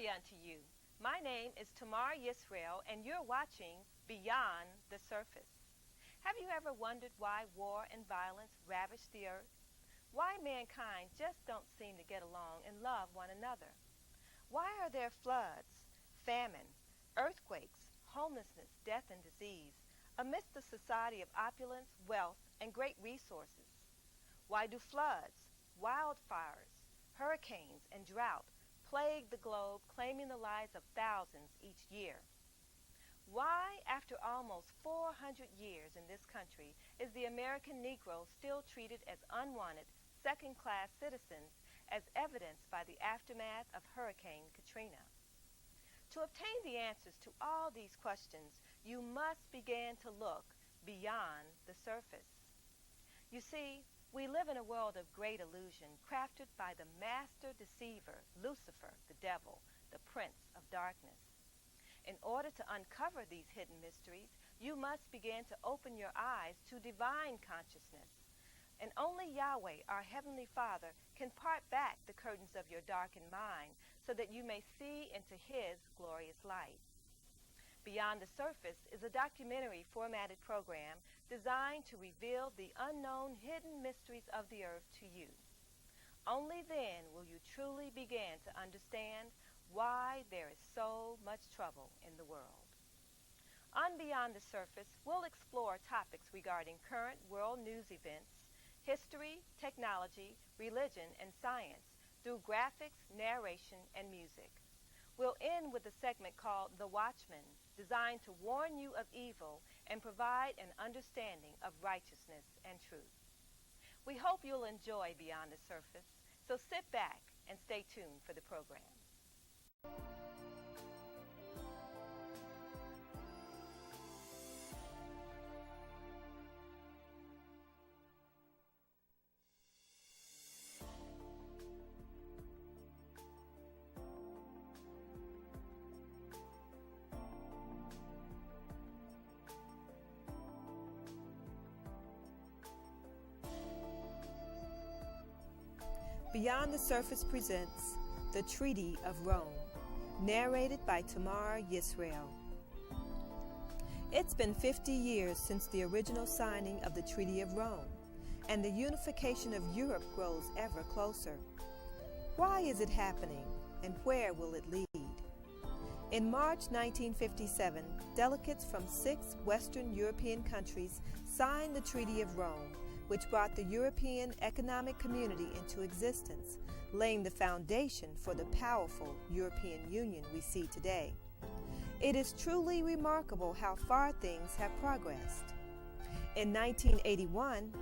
be unto you. My name is Tamar Yisrael, and you're watching Beyond the Surface. Have you ever wondered why war and violence ravage the earth? Why mankind just don't seem to get along and love one another? Why are there floods, famine, earthquakes, homelessness, death, and disease amidst the society of opulence, wealth, and great resources? Why do floods, wildfires, hurricanes, and drought plague the globe, claiming the lives of thousands each year? Why, after almost 400 years in this country, is the American Negro still treated as unwanted, second-class citizens, as evidenced by the aftermath of Hurricane Katrina? To obtain the answers to all these questions, you must begin to look beyond the surface. You see, we live in a world of great illusion, crafted by the master deceiver, Lucifer, the devil, the prince of darkness. In order to uncover these hidden mysteries, you must begin to open your eyes to divine consciousness. And only Yahweh, our Heavenly Father, can part back the curtains of your darkened mind so that you may see into His glorious light. Beyond the Surface is a documentary formatted program designed to reveal the unknown hidden mysteries of the earth to you. Only then will you truly begin to understand why there is so much trouble in the world. On Beyond the Surface, we'll explore topics regarding current world news events, history, technology, religion, and science through graphics, narration, and music. We'll end with a segment called The Watchman, designed to warn you of evil and provide an understanding of righteousness and truth. We hope you'll enjoy Beyond the Surface, so sit back and stay tuned for the program. Beyond the Surface presents The Treaty of Rome, narrated by Tamar Yisrael. It's been 50 years since the original signing of the Treaty of Rome, and the unification of Europe grows ever closer. Why is it happening, and where will it lead? In March 1957, delegates from 6 Western European countries signed the Treaty of Rome, which brought the European Economic Community into existence, laying the foundation for the powerful European Union we see today. It is truly remarkable how far things have progressed. In 1981,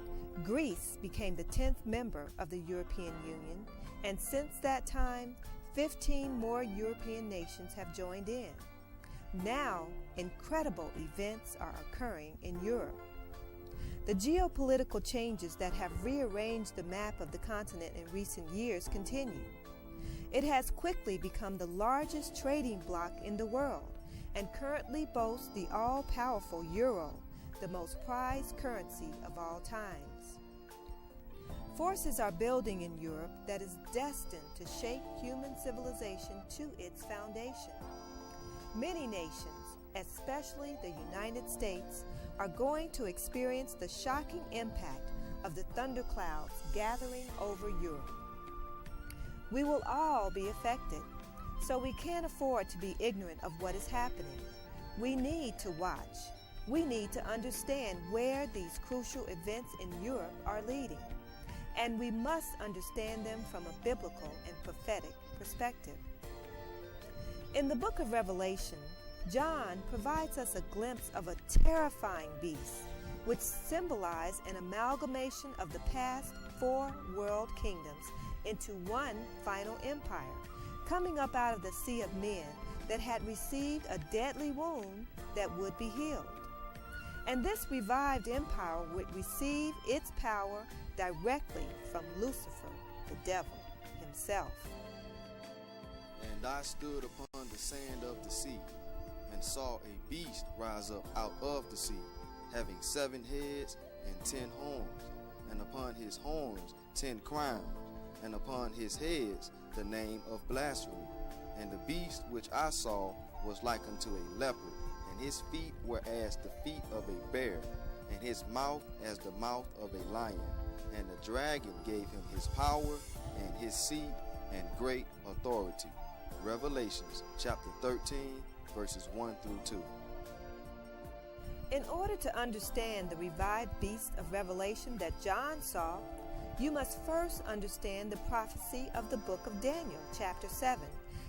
Greece became the 10th member of the European Union, and since that time, 15 more European nations have joined in. Now, incredible events are occurring in Europe. The geopolitical changes that have rearranged the map of the continent in recent years continue. It has quickly become the largest trading bloc in the world and currently boasts the all-powerful euro, the most prized currency of all times. Forces are building in Europe that is destined to shake human civilization to its foundation. Many nations, especially the United States, are going to experience the shocking impact of the thunderclouds gathering over Europe. We will all be affected, so we can't afford to be ignorant of what is happening. We need to watch. We need to understand where these crucial events in Europe are leading, and we must understand them from a biblical and prophetic perspective. In the book of Revelation, John provides us a glimpse of a terrifying beast, which symbolizes an amalgamation of the past 4 world kingdoms into one final empire, coming up out of the sea of men that had received a deadly wound that would be healed. And this revived empire would receive its power directly from Lucifer, the devil himself. And I stood upon the sand of the sea, and saw a beast rise up out of the sea, having 7 heads and 10 horns, and upon his horns 10 crowns, and upon his heads the name of blasphemy. And the beast which I saw was like unto a leopard, and his feet were as the feet of a bear, and his mouth as the mouth of a lion. And the dragon gave him his power and his seat and great authority. Revelations chapter 13, verses 1 through 2. In order to understand the revived beast of Revelation that John saw, you must first understand the prophecy of the book of Daniel, chapter 7,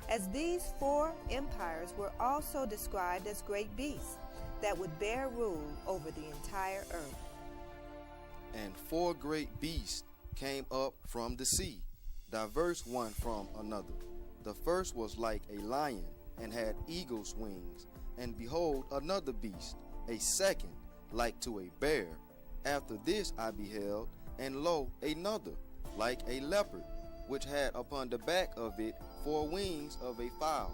as these 4 empires were also described as great beasts that would bear rule over the entire earth. And 4 great beasts came up from the sea, diverse one from another. The first was like a lion, and had eagle's wings. And behold, another beast, a second, like to a bear. After this I beheld, and lo, another, like a leopard, which had upon the back of it 4 wings of a fowl.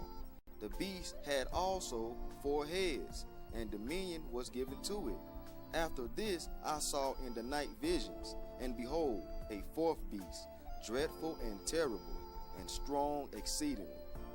The beast had also 4 heads, and dominion was given to it. After this I saw in the night visions, and behold, a 4th beast, dreadful and terrible, and strong exceedingly,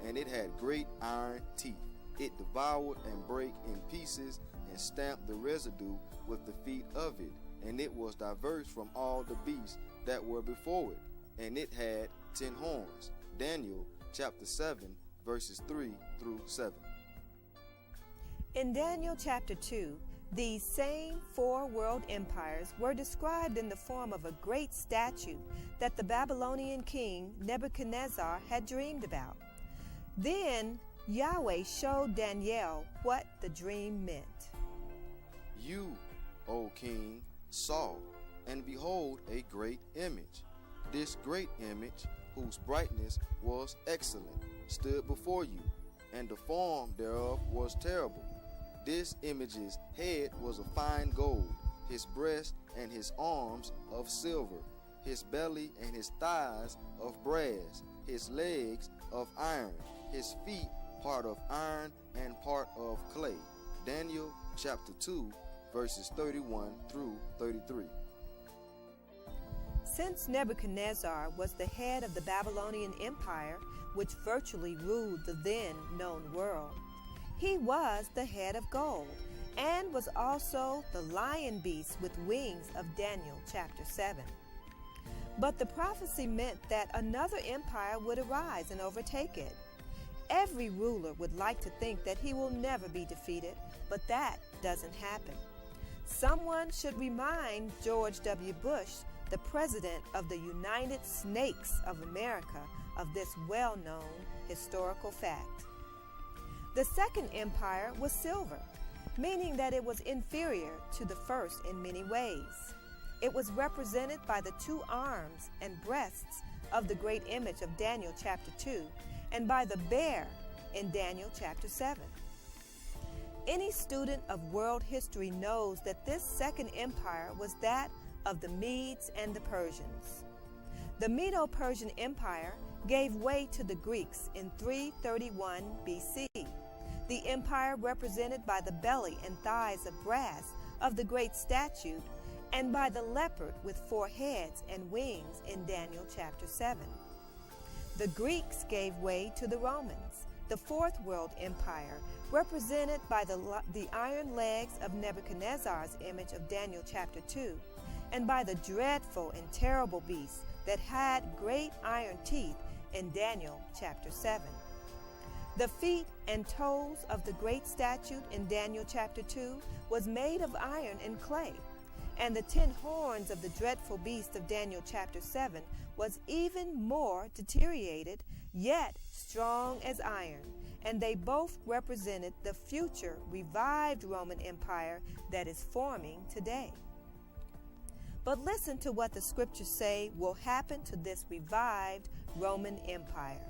and it had great iron teeth. It devoured and brake in pieces, and stamped the residue with the feet of it, and it was diverse from all the beasts that were before it, and it had 10 horns. Daniel chapter 7, verses 3 through 7. In Daniel chapter 2, these same 4 world empires were described in the form of a great statue that the Babylonian king Nebuchadnezzar had dreamed about. Then Yahweh showed Daniel what the dream meant. You, O king, saw, and behold, a great image. This great image, whose brightness was excellent, stood before you, and the form thereof was terrible. This image's head was of fine gold, his breast and his arms of silver, his belly and his thighs of brass, his legs of iron, his feet part of iron and part of clay. Daniel chapter 2, verses 31 through 33. Since Nebuchadnezzar was the head of the Babylonian Empire, which virtually ruled the then known world, he was the head of gold, and was also the lion beast with wings of Daniel chapter 7. But the prophecy meant that another empire would arise and overtake it. Every ruler would like to think that he will never be defeated, but that doesn't happen. Someone should remind George W. Bush, the president of the United Snakes of America, of this well-known historical fact. The second empire was silver, meaning that it was inferior to the first in many ways. It was represented by the 2 arms and breasts of the great image of Daniel chapter 2, and by the bear in Daniel chapter 7. Any student of world history knows that this second empire was that of the Medes and the Persians. The Medo-Persian Empire gave way to the Greeks in 331 BC. The empire represented by the belly and thighs of brass of the great statue, and by the leopard with 4 heads and wings in Daniel chapter 7. The Greeks gave way to the Romans, the 4th world empire, represented by the iron legs of Nebuchadnezzar's image of Daniel chapter 2, and by the dreadful and terrible beast that had great iron teeth in Daniel chapter 7. The feet and toes of the great statue in Daniel chapter 2 was made of iron and clay, and the 10 horns of the dreadful beast of Daniel chapter 7 was even more deteriorated, yet strong as iron, and they both represented the future revived Roman Empire that is forming today. But listen to what the scriptures say will happen to this revived Roman Empire.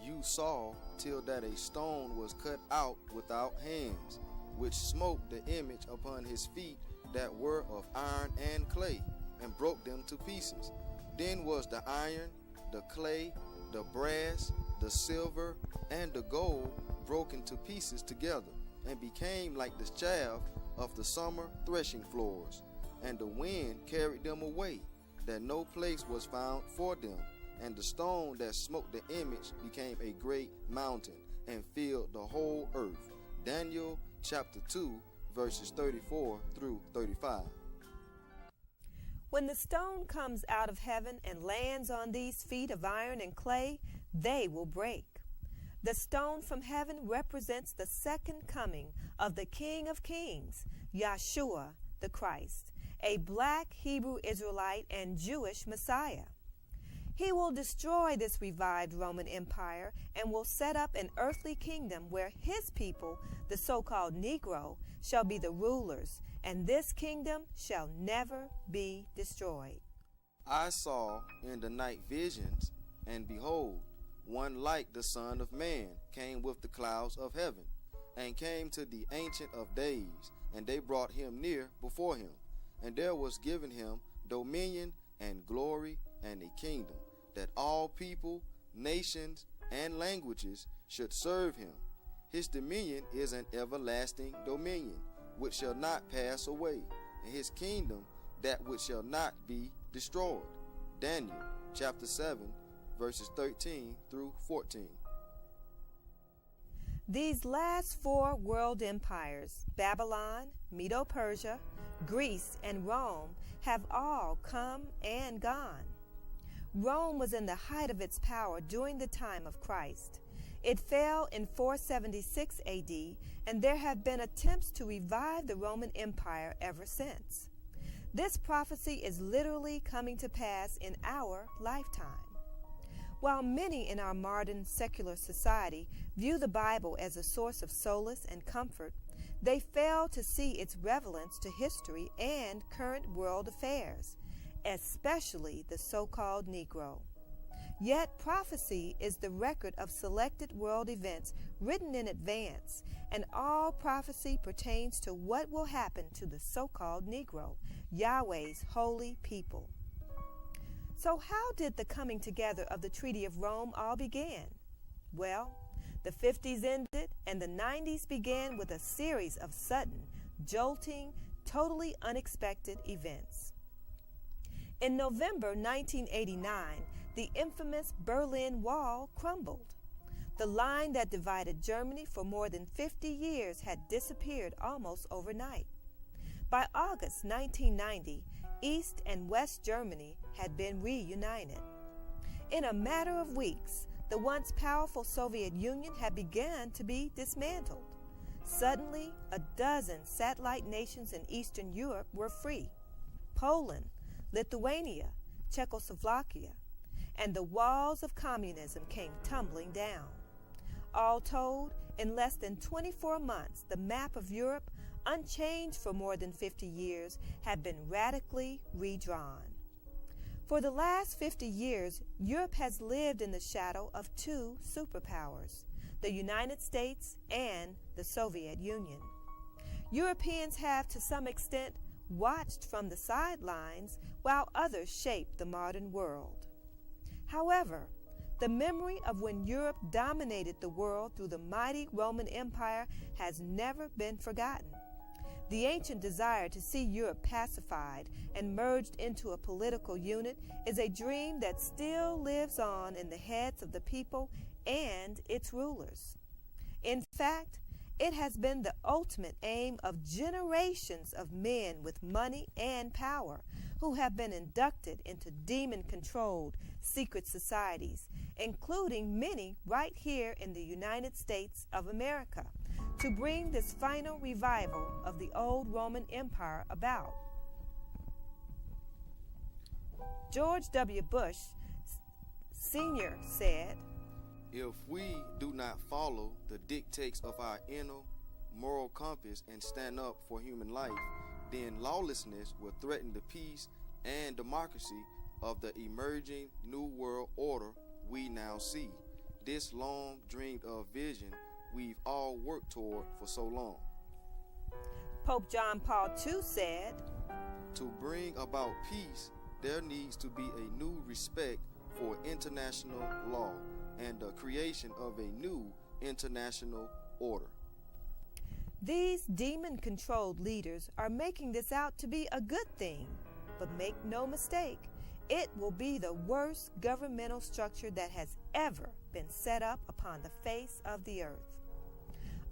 You saw till that a stone was cut out without hands, which smote the image upon his feet that were of iron and clay, and broke them to pieces. Then was the iron, the clay, the brass, the silver, and the gold broken to pieces together, and became like the chaff of the summer threshing floors. And the wind carried them away, that no place was found for them, and the stone that smote the image became a great mountain and filled the whole earth. Daniel chapter 2, verses 34 through 35. When the stone comes out of heaven and lands on these feet of iron and clay, they will break. The stone from heaven represents the second coming of the King of Kings, Yahshua the Christ, a black Hebrew Israelite and Jewish Messiah. He will destroy this revived Roman Empire and will set up an earthly kingdom where his people, the so-called Negro, shall be the rulers, and this kingdom shall never be destroyed. I saw in the night visions, and behold, one like the Son of Man came with the clouds of heaven, and came to the Ancient of Days, and they brought him near before him. And there was given him dominion and glory and a kingdom, that all people, nations, and languages should serve him. His dominion is an everlasting dominion, which shall not pass away, and his kingdom that which shall not be destroyed. Daniel chapter 7, verses 13 through 14. These last four world empires, Babylon, Medo-Persia, Greece, and Rome, have all come and gone. Rome was in the height of its power during the time of Christ. It fell in 476 AD, and there have been attempts to revive the Roman Empire ever since. This prophecy is literally coming to pass in our lifetime. While many in our modern secular society view the Bible as a source of solace and comfort, they fail to see its relevance to history and current world affairs, especially the so-called Negro. Yet prophecy is the record of selected world events written in advance, and all prophecy pertains to what will happen to the so-called Negro, Yahweh's holy people. So how did the coming together of the Treaty of Rome all begin? Well, the 50s ended and the 90s began with a series of sudden, jolting, totally unexpected events. In November 1989, the infamous Berlin Wall crumbled. The line that divided Germany for more than 50 years had disappeared almost overnight. By August 1990, East and West Germany had been reunited. In a matter of weeks, the once powerful Soviet Union had begun to be dismantled. Suddenly, a dozen satellite nations in Eastern Europe were free: Poland, Lithuania, Czechoslovakia, and the walls of communism came tumbling down. All told, in less than 24 months, the map of Europe, unchanged for more than 50 years, had been radically redrawn. For the last 50 years, Europe has lived in the shadow of two superpowers, the United States and the Soviet Union. Europeans have, to some extent, watched from the sidelines while others shaped the modern world. However, the memory of when Europe dominated the world through the mighty Roman Empire has never been forgotten. The ancient desire to see Europe pacified and merged into a political unit is a dream that still lives on in the heads of the people and its rulers. In fact, it has been the ultimate aim of generations of men with money and power who have been inducted into demon-controlled secret societies, including many right here in the United States of America, to bring this final revival of the old Roman Empire about. George W. Bush Sr. said, "If we do not follow the dictates of our inner moral compass and stand up for human life, then lawlessness will threaten the peace and democracy of the emerging New World Order we now see. This long dreamed of vision we've all worked toward for so long." Pope John Paul II said, "To bring about peace, there needs to be a new respect for international law and the creation of a new international order." These demon-controlled leaders are making this out to be a good thing, but make no mistake, it will be the worst governmental structure that has ever been set up upon the face of the earth.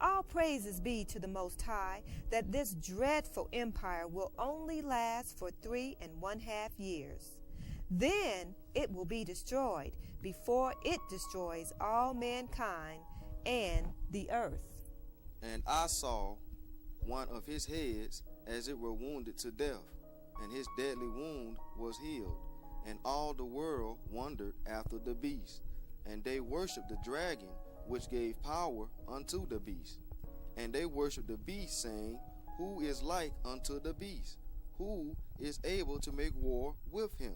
All praises be to the Most High that this dreadful empire will only last for 3½ years. Then it will be destroyed before it destroys all mankind and the earth. And I saw one of his heads as it were wounded to death, and his deadly wound was healed. And all the world wondered after the beast, and they worshipped the dragon, which gave power unto the beast. And they worshipped the beast, saying, Who is like unto the beast? Who is able to make war with him?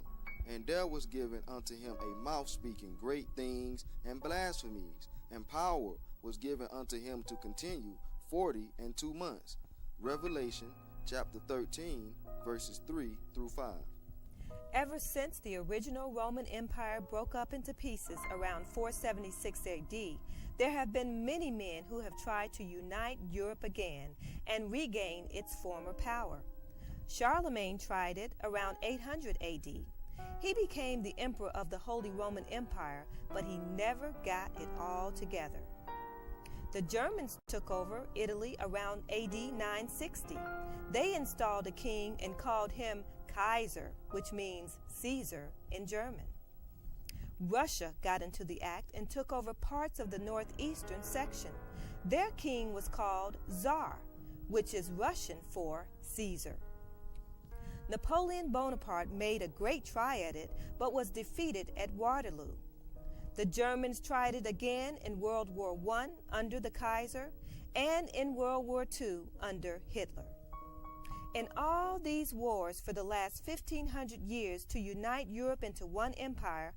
And there was given unto him a mouth speaking great things and blasphemies, and power was given unto him to continue 42 months. Revelation chapter 13, verses 3 through 5. Ever since the original Roman Empire broke up into pieces around 476 AD, there have been many men who have tried to unite Europe again and regain its former power. Charlemagne tried it around 800 AD. He became the emperor of the Holy Roman Empire, but he never got it all together. The Germans took over Italy around AD 960. They installed a king and called him Kaiser, which means Caesar in German. Russia got into the act and took over parts of the northeastern section. Their king was called Tsar, which is Russian for Caesar. Napoleon Bonaparte made a great try at it, but was defeated at Waterloo. The Germans tried it again in World War I under the Kaiser and in World War II under Hitler. In all these wars for the last 1,500 years to unite Europe into one empire,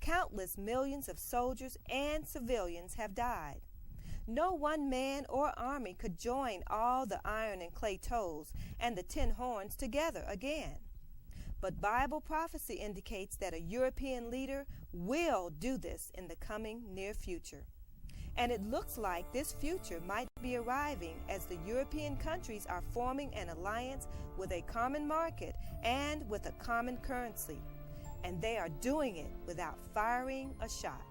countless millions of soldiers and civilians have died. No one man or army could join all the iron and clay toes and the 10 horns together again. But Bible prophecy indicates that a European leader will do this in the coming near future. And it looks like this future might be arriving as the European countries are forming an alliance with a common market and with a common currency. And they are doing it without firing a shot.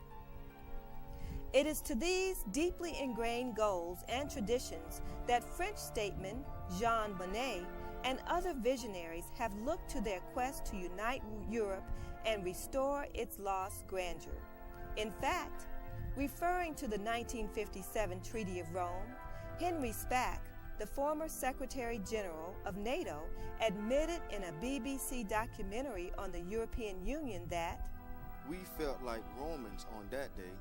It is to these deeply ingrained goals and traditions that French statesman Jean Monnet and other visionaries have looked to their quest to unite Europe and restore its lost grandeur. In fact, referring to the 1957 Treaty of Rome, Henry Spack, the former Secretary General of NATO, admitted in a BBC documentary on the European Union that We felt like Romans on that day.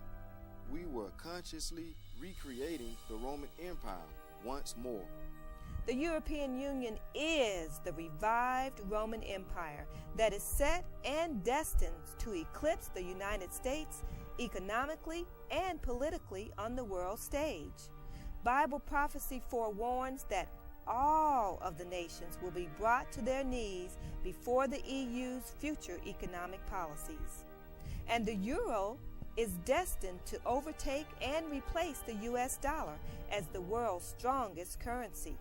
We were consciously recreating the Roman Empire once more. the European Union is the revived Roman Empire that is set and destined to eclipse the United States economically and politically on the world stage. Bible prophecy forewarns that all of the nations will be brought to their knees before the EU's future economic policies. And the euro is destined to overtake and replace the US dollar as the world's strongest currency.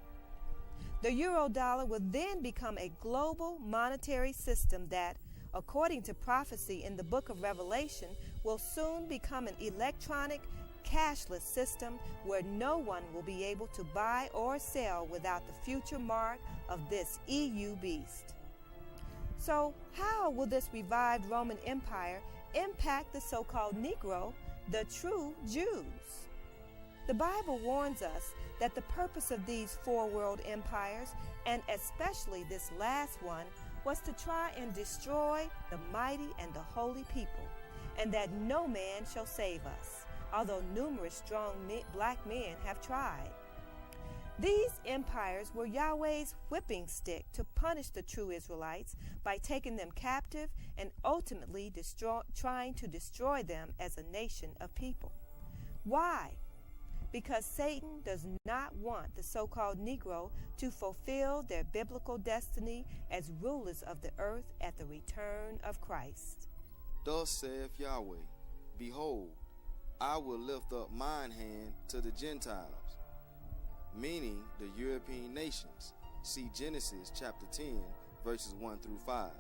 The euro dollar will then become a global monetary system that, according to prophecy in the book of Revelation, will soon become an electronic, cashless system where no one will be able to buy or sell without the future mark of this EU beast. So, how will this revived Roman Empire impact the so-called Negro, the true Jews? The Bible warns us that the purpose of these four world empires, and especially this last one, was to try and destroy the mighty and the holy people, and that no man shall save us, although numerous strong black men have tried. These empires were Yahweh's whipping stick to punish the true Israelites by taking them captive and ultimately trying to destroy them as a nation of people. Why? Because Satan does not want the so-called Negro to fulfill their biblical destiny as rulers of the earth at the return of Christ. Thus saith Yahweh, Behold, I will lift up mine hand to the Gentiles, meaning the European nations. See Genesis chapter 10, verses 1 through 5.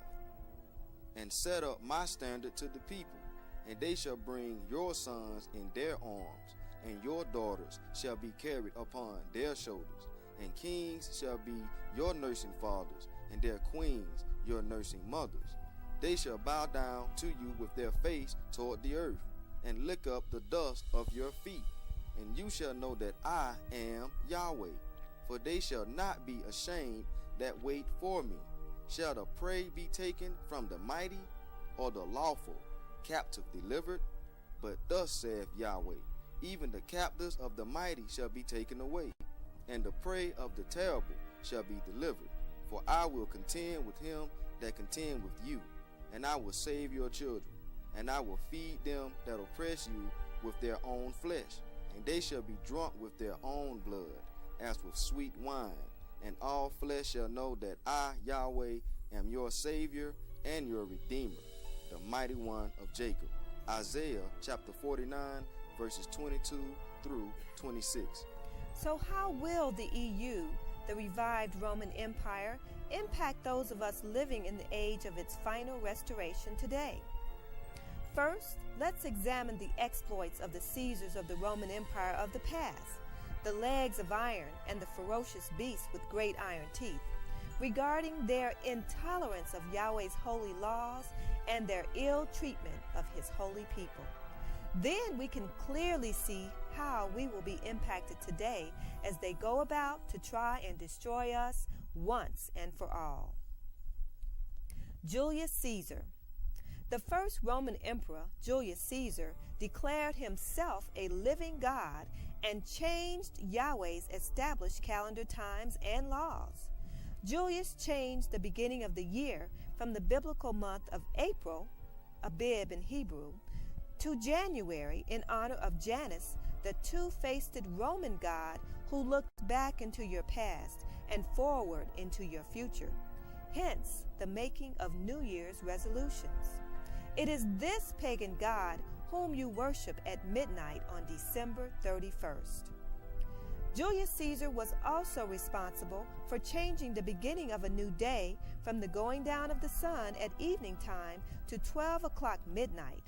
and set up my standard to the people, and they shall bring your sons in their arms, and your daughters shall be carried upon their shoulders, and kings shall be your nursing fathers, and their queens your nursing mothers. They shall bow down to you with their face toward the earth, and lick up the dust of your feet. And you shall know that I am Yahweh, for they shall not be ashamed that wait for me. Shall the prey be taken from the mighty, or the lawful captive delivered? But thus saith Yahweh, even the captives of the mighty shall be taken away, and the prey of the terrible shall be delivered. For I will contend with him that contend with you, and I will save your children, and I will feed them that oppress you with their own flesh, and they shall be drunk with their own blood, as with sweet wine. And all flesh shall know that I, Yahweh, am your Savior and your Redeemer, the mighty one of Jacob. Isaiah chapter 49, verses 22 through 26. So how will the EU, the revived Roman Empire, impact those of us living in the age of its final restoration today? First, let's examine the exploits of the Caesars of the Roman Empire of the past, the legs of iron and the ferocious beasts with great iron teeth, regarding their intolerance of Yahweh's holy laws and their ill treatment of his holy people. Then we can clearly see how we will be impacted today as they go about to try and destroy us once and for all. Julius Caesar. The first Roman emperor, Julius Caesar, declared himself a living God and changed Yahweh's established calendar times and laws. Julius changed the beginning of the year from the biblical month of April, Abib in Hebrew, to January in honor of Janus, the two-faced Roman god who looked back into your past and forward into your future. Hence, the making of New Year's resolutions. It is this pagan god whom you worship at midnight on December 31st. Julius Caesar was also responsible for changing the beginning of a new day from the going down of the sun at evening time to 12 o'clock midnight.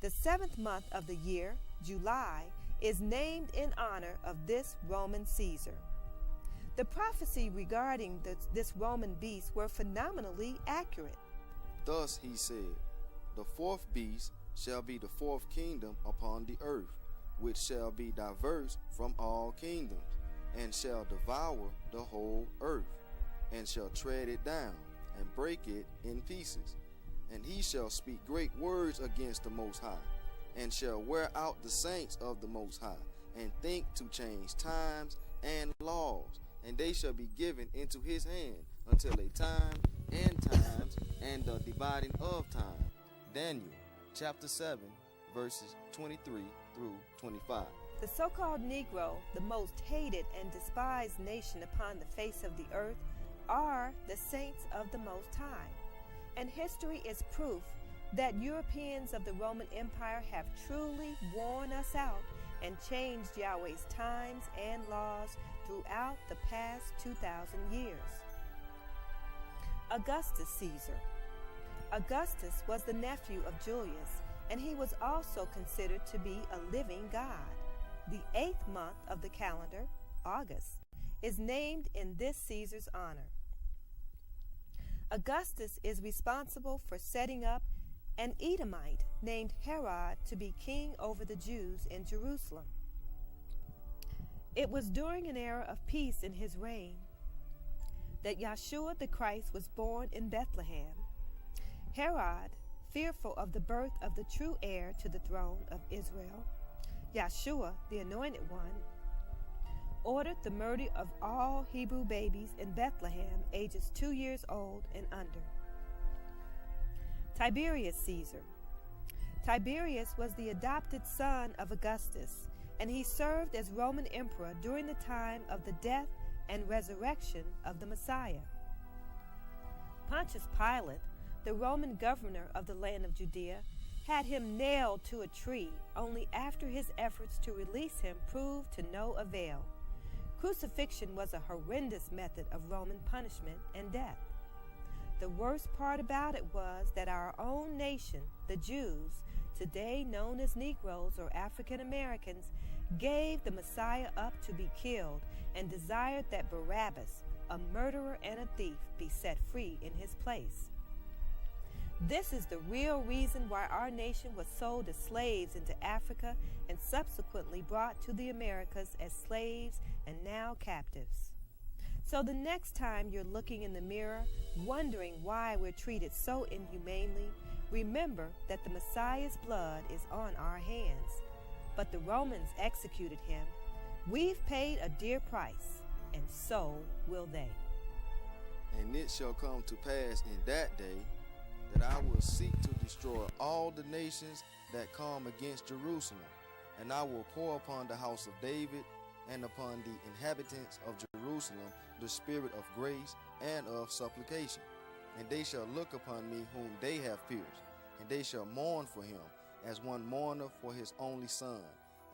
The 7th month of the year, July, is named in honor of this Roman Caesar. The prophecy regarding this Roman beast were phenomenally accurate. Thus he said, the fourth beast shall be the fourth kingdom upon the earth, which shall be diverse from all kingdoms, and shall devour the whole earth, and shall tread it down, and break it in pieces. And he shall speak great words against the Most High, and shall wear out the saints of the Most High, and think to change times and laws, and they shall be given into his hand until a time and times and the dividing of time. Daniel chapter 7, verses 23 through 25. The so-called Negro, the most hated and despised nation upon the face of the earth, are the saints of the Most High. And history is proof that Europeans of the Roman Empire have truly worn us out and changed Yahweh's times and laws throughout the past 2,000 years. Augustus Caesar. Augustus was the nephew of Julius, and he was also considered to be a living god. The 8th month of the calendar, August, is named in this Caesar's honor. Augustus is responsible for setting up an Edomite named Herod to be king over the Jews in Jerusalem. It was during an era of peace in his reign that Yeshua the Christ was born in Bethlehem. Herod, fearful of the birth of the true heir to the throne of Israel, Yeshua, the Anointed One, ordered the murder of all Hebrew babies in Bethlehem ages 2 years old and under. Tiberius Caesar. Tiberius was the adopted son of Augustus, and he served as Roman emperor during the time of the death and resurrection of the Messiah. Pontius Pilate, the Roman governor of the land of Judea, had him nailed to a tree only after his efforts to release him proved to no avail. Crucifixion was a horrendous method of Roman punishment and death. The worst part about it was that our own nation, the Jews, today known as Negroes or African Americans, gave the Messiah up to be killed and desired that Barabbas, a murderer and a thief, be set free in his place. This is the real reason why our nation was sold as slaves into Africa and subsequently brought to the Americas as slaves and now captives. So the next time you're looking in the mirror, wondering why we're treated so inhumanely, remember that the Messiah's blood is on our hands. But the Romans executed him. We've paid a dear price, and so will they. And it shall come to pass in that day that I will seek to destroy all the nations that come against Jerusalem, and I will pour upon the house of David and upon the inhabitants of Jerusalem the spirit of grace and of supplication. And they shall look upon me whom they have pierced, and they shall mourn for him as one mourneth for his only son,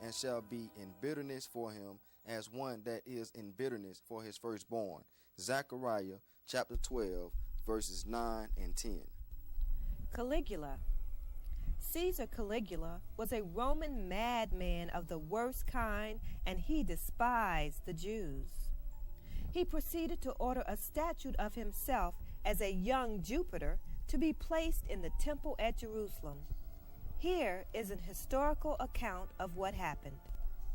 and shall be in bitterness for him as one that is in bitterness for his firstborn. Zechariah chapter 12, verses 9 and 10. Caligula. Caesar Caligula was a Roman madman of the worst kind, and he despised the Jews. He proceeded to order a statue of himself as a young Jupiter to be placed in the temple at Jerusalem. Here is an historical account of what happened.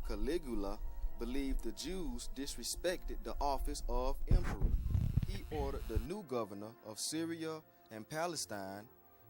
Caligula believed the Jews disrespected the office of emperor. He ordered the new governor of Syria and Palestine,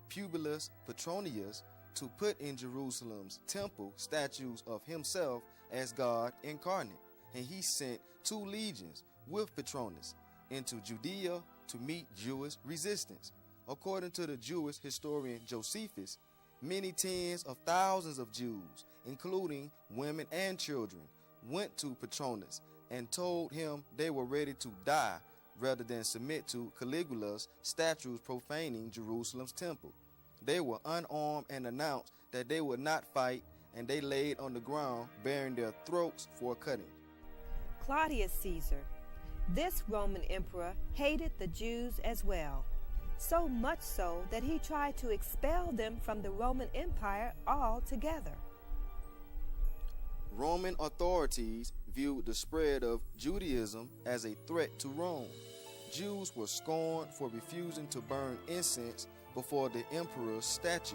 Publius Petronius, to put in Jerusalem's temple statues of himself as God incarnate, and he sent 2 legions with Petronius into Judea to meet Jewish resistance. According to the Jewish historian Josephus, many tens of thousands of Jews, including women and children, went to Petronius and told him they were ready to die rather than submit to Caligula's statues profaning Jerusalem's temple. They were unarmed and announced that they would not fight, and they laid on the ground, baring their throats for cutting. Claudius Caesar. This Roman emperor hated the Jews as well, so much so that he tried to expel them from the Roman Empire altogether. Roman authorities viewed the spread of Judaism as a threat to Rome. Jews were scorned for refusing to burn incense before the emperor's statue.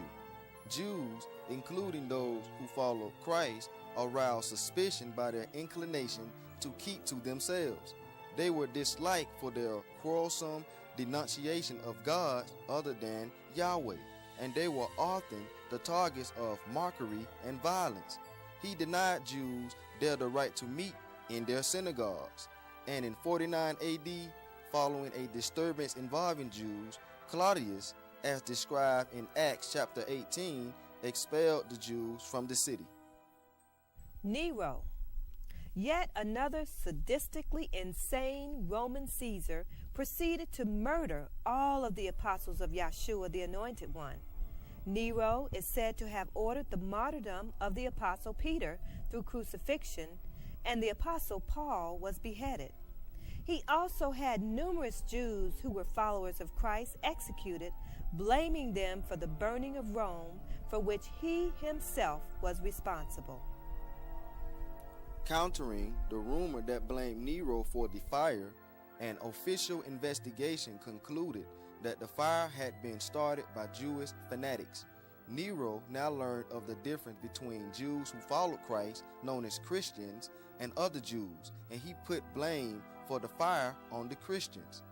Jews, including those who followed Christ, aroused suspicion by their inclination to keep to themselves. They were disliked for their quarrelsome denunciation of gods other than Yahweh, and they were often the targets of mockery and violence. He denied Jews their right to meet in their synagogues, and in 49 AD, following a disturbance involving Jews, Claudius, as described in Acts chapter 18, expelled the Jews from the city. Nero. Yet another sadistically insane Roman Caesar proceeded to murder all of the apostles of Yahshua the Anointed One. Nero is said to have ordered the martyrdom of the apostle Peter through crucifixion, and the apostle Paul was beheaded. He also had numerous Jews who were followers of Christ executed, blaming them for the burning of Rome, for which he himself was responsible. Countering the rumor that blamed Nero for the fire, an official investigation concluded that the fire had been started by Jewish fanatics. Nero now learned of the difference between Jews who followed Christ, known as Christians, and other Jews, and he put blame for the fire on the Christians.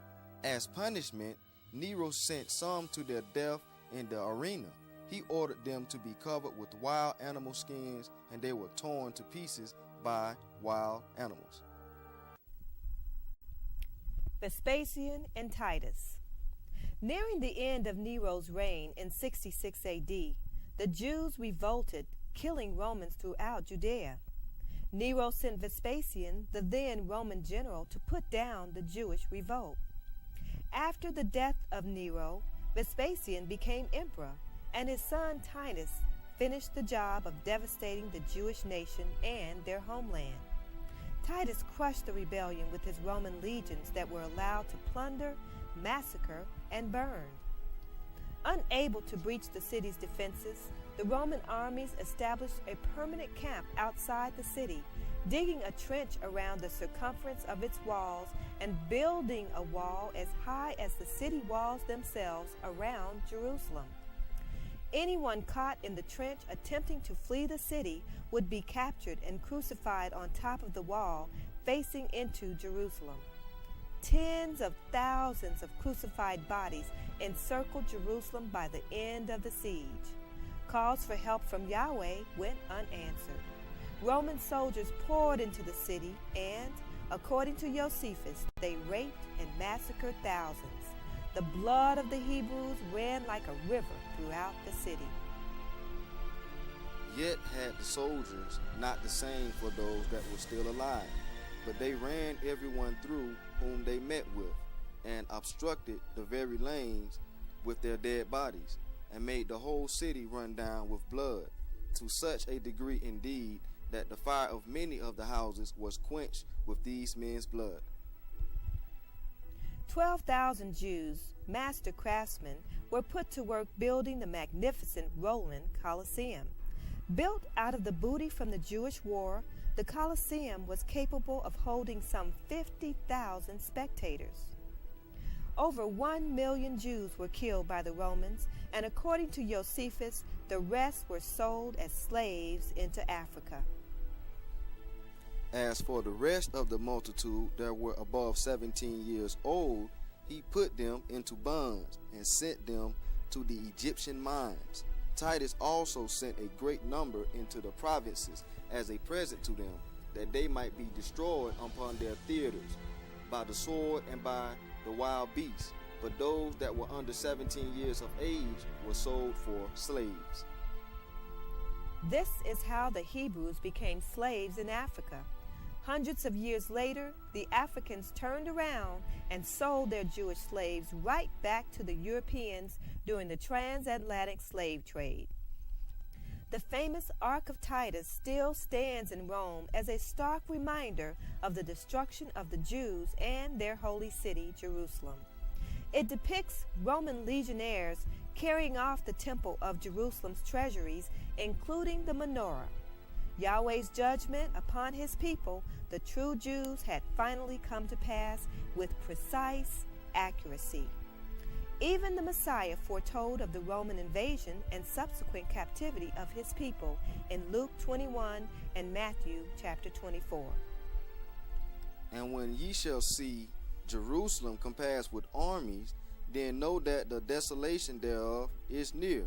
As punishment, Nero sent some to their death in the arena. He ordered them to be covered with wild animal skins, and they were torn to pieces by wild animals. Vespasian and Titus. Nearing the end of Nero's reign in 66 AD, the Jews revolted, killing Romans throughout Judea. Nero sent Vespasian, the then Roman general, to put down the Jewish revolt. After the death of Nero, Vespasian became emperor, and his son Titus finished the job of devastating the Jewish nation and their homeland. Titus crushed the rebellion with his Roman legions that were allowed to plunder, massacre, and burned. Unable to breach the city's defenses, the Roman armies established a permanent camp outside the city, digging a trench around the circumference of its walls and building a wall as high as the city walls themselves around Jerusalem. Anyone caught in the trench attempting to flee the city would be captured and crucified on top of the wall facing into Jerusalem. Tens of thousands of crucified bodies encircled Jerusalem by the end of the siege. Calls for help from Yahweh went unanswered. Roman soldiers poured into the city and, according to Josephus, they raped and massacred thousands. The blood of the Hebrews ran like a river throughout the city. Yet had the soldiers not the same for those that were still alive, but they ran everyone through whom they met with, and obstructed the very lanes with their dead bodies, and made the whole city run down with blood, to such a degree indeed that the fire of many of the houses was quenched with these men's blood. 12,000 Jews, master craftsmen, were put to work building the magnificent Roman Colosseum. Built out of the booty from the Jewish war, the Colosseum was capable of holding some 50,000 spectators. Over 1 million Jews were killed by the Romans, and according to Josephus, the rest were sold as slaves into Africa. As for the rest of the multitude that were above 17 years old, he put them into bonds and sent them to the Egyptian mines. Titus also sent a great number into the provinces as a present to them, that they might be destroyed upon their theaters by the sword and by the wild beasts. But those that were under 17 years of age were sold for slaves. This is how the Hebrews became slaves in Africa. Hundreds of years later, the Africans turned around and sold their Jewish slaves right back to the Europeans during the transatlantic slave trade. The famous Ark of Titus still stands in Rome as a stark reminder of the destruction of the Jews and their holy city, Jerusalem. It depicts Roman legionnaires carrying off the temple of Jerusalem's treasuries, including the menorah. Yahweh's judgment upon his people, the true Jews, had finally come to pass with precise accuracy. Even the Messiah foretold of the Roman invasion and subsequent captivity of his people in Luke 21 and Matthew chapter 24. And when ye shall see Jerusalem compassed with armies, then know that the desolation thereof is near.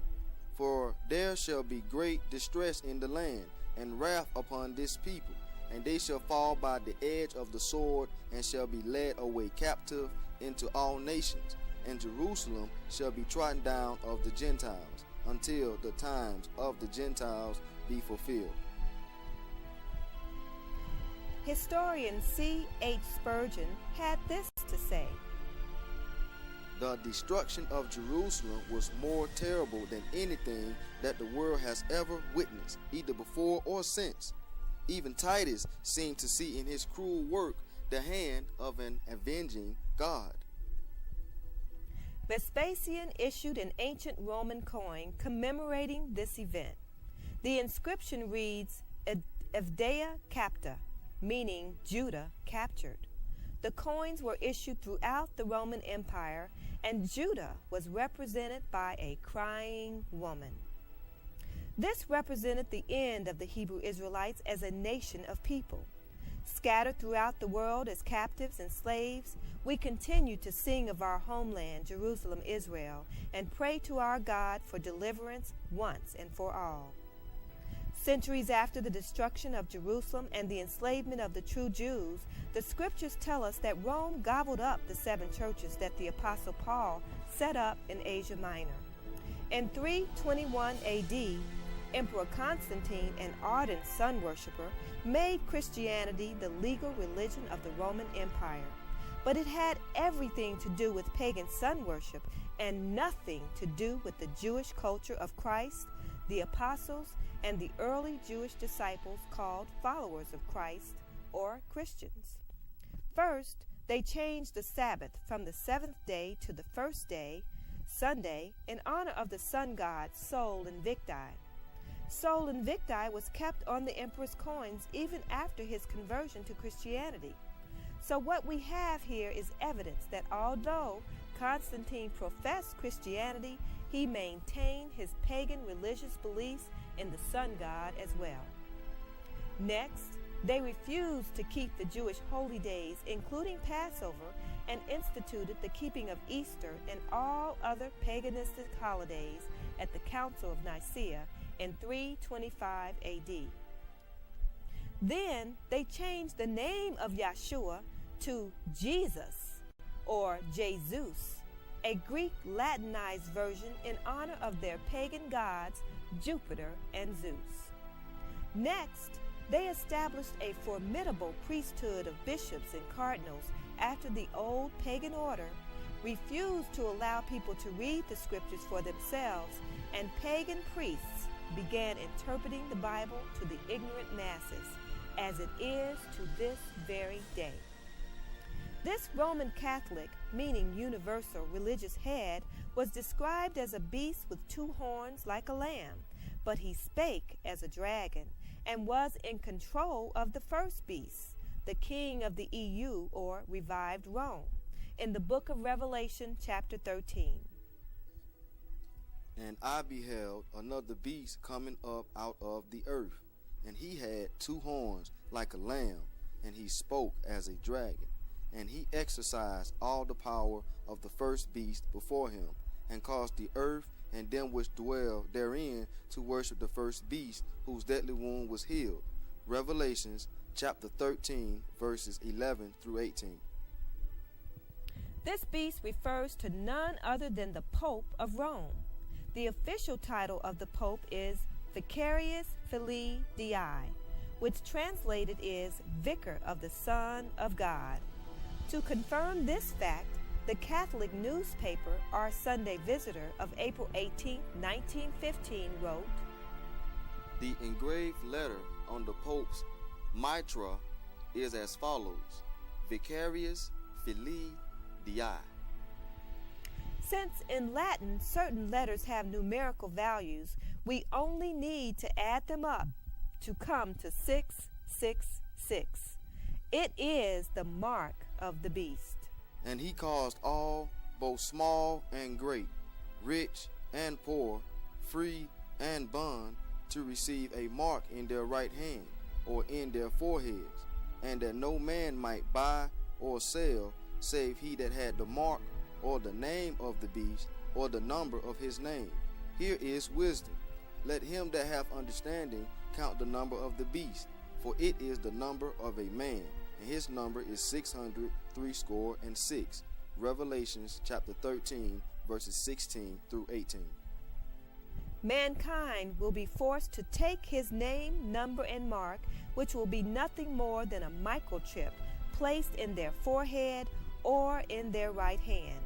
For there shall be great distress in the land, and wrath upon this people, and they shall fall by the edge of the sword, and shall be led away captive into all nations. And Jerusalem shall be trodden down of the Gentiles, until the times of the Gentiles be fulfilled. Historian C.H. Spurgeon had this to say: The destruction of Jerusalem was more terrible than anything that the world has ever witnessed, either before or since. Even Titus seemed to see in his cruel work the hand of an avenging God. Vespasian issued an ancient Roman coin commemorating this event. The inscription reads, Evdea Capta, meaning Judah captured. The coins were issued throughout the Roman Empire, and Judah was represented by a crying woman. This represented the end of the Hebrew Israelites as a nation of people. Scattered throughout the world as captives and slaves, we continue to sing of our homeland, Jerusalem, Israel, and pray to our God for deliverance once and for all. Centuries after the destruction of Jerusalem and the enslavement of the true Jews, the scriptures tell us that Rome gobbled up the 7 churches that the Apostle Paul set up in Asia Minor. In 321 AD, Emperor Constantine, an ardent sun worshiper, made Christianity the legal religion of the Roman Empire. But it had everything to do with pagan sun worship and nothing to do with the Jewish culture of Christ, the apostles, and the early Jewish disciples called followers of Christ, or Christians. First, they changed the Sabbath from the seventh day to the first day, Sunday, in honor of the sun god Sol Invicti. Sol Invicti was kept on the emperor's coins even after his conversion to Christianity. So what we have here is evidence that although Constantine professed Christianity, he maintained his pagan religious beliefs in the sun god as well. Next, they refused to keep the Jewish holy days, including Passover, and instituted the keeping of Easter and all other paganistic holidays at the Council of Nicaea in 325 AD. Then they changed the name of Yeshua to Jesus, or Jesus, a Greek Latinized version in honor of their pagan gods Jupiter and Zeus. Next, they established a formidable priesthood of bishops and cardinals after the old pagan order refused to allow people to read the scriptures for themselves, and pagan priests began interpreting the Bible to the ignorant masses, as it is to this very day. This Roman Catholic, meaning universal religious head, was described as a beast with two horns like a lamb, but he spake as a dragon, and was in control of the first beast, the king of the EU, or revived Rome, in the book of Revelation, chapter 13. And I beheld another beast coming up out of the earth, and he had two horns like a lamb, and he spoke as a dragon. And he exercised all the power of the first beast before him, and caused the earth and them which dwell therein to worship the first beast, whose deadly wound was healed. Revelations chapter 13, verses 11 through 18. This beast refers to none other than the Pope of Rome. The official title of the Pope is Vicarius Filii Dei, which translated is Vicar of the Son of God. To confirm this fact, the Catholic newspaper Our Sunday Visitor of April 18, 1915 wrote, The engraved letter on the Pope's mitra is as follows: Vicarius Filii Dei. Since in Latin certain letters have numerical values, we only need to add them up to come to 666. It is the mark of the beast. And he caused all, both small and great, rich and poor, free and bond, to receive a mark in their right hand or in their foreheads, and that no man might buy or sell save he that had the mark or the name of the beast or the number of his name. Here is wisdom. Let him that hath understanding count the number of the beast, for it is the number of a man, and his number is 666. Revelations chapter 13, verses 16 through 18. Mankind will be forced to take his name, number, and mark, which will be nothing more than a microchip placed in their forehead or in their right hand.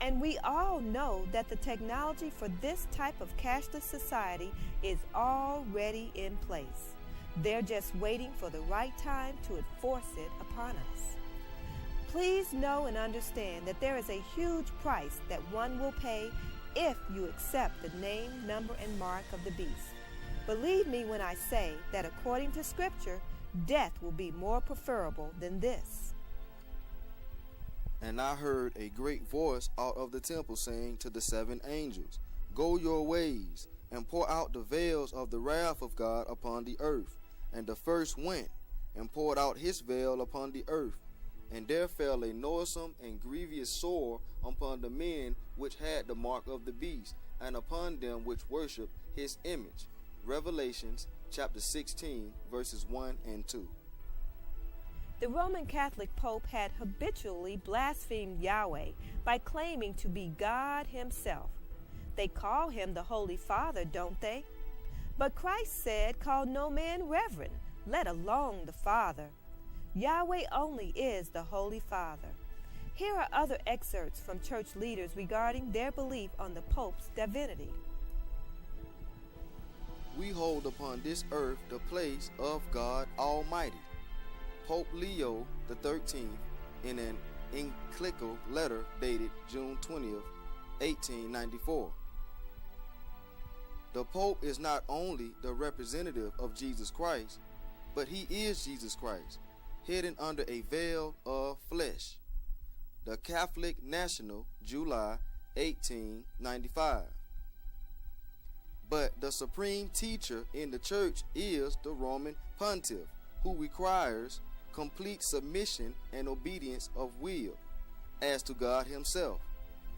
And we all know that the technology for this type of cashless society is already in place. They're just waiting for the right time to enforce it upon us. Please know and understand that there is a huge price that one will pay if you accept the name, number, and mark of the beast. Believe me when I say that according to Scripture, death will be more preferable than this. And I heard a great voice out of the temple saying to the seven angels, Go your ways, and pour out the veils of the wrath of God upon the earth. And the first went, and poured out his veil upon the earth. And there fell a noisome and grievous sore upon the men which had the mark of the beast, and upon them which worship his image. Revelations chapter 16, verses 1 and 2. The Roman Catholic Pope had habitually blasphemed Yahweh by claiming to be God himself. They call him the Holy Father, don't they? But Christ said, Call no man reverend, let alone the Father. Yahweh only is the Holy Father. Here are other excerpts from church leaders regarding their belief on the Pope's divinity. We hold upon this earth the place of God Almighty. Pope Leo XIII, in an encyclical letter dated June 20th, 1894. The Pope is not only the representative of Jesus Christ, but he is Jesus Christ, hidden under a veil of flesh. The Catholic National, July 1895. But the supreme teacher in the church is the Roman pontiff, who requires complete submission and obedience of will as to God himself.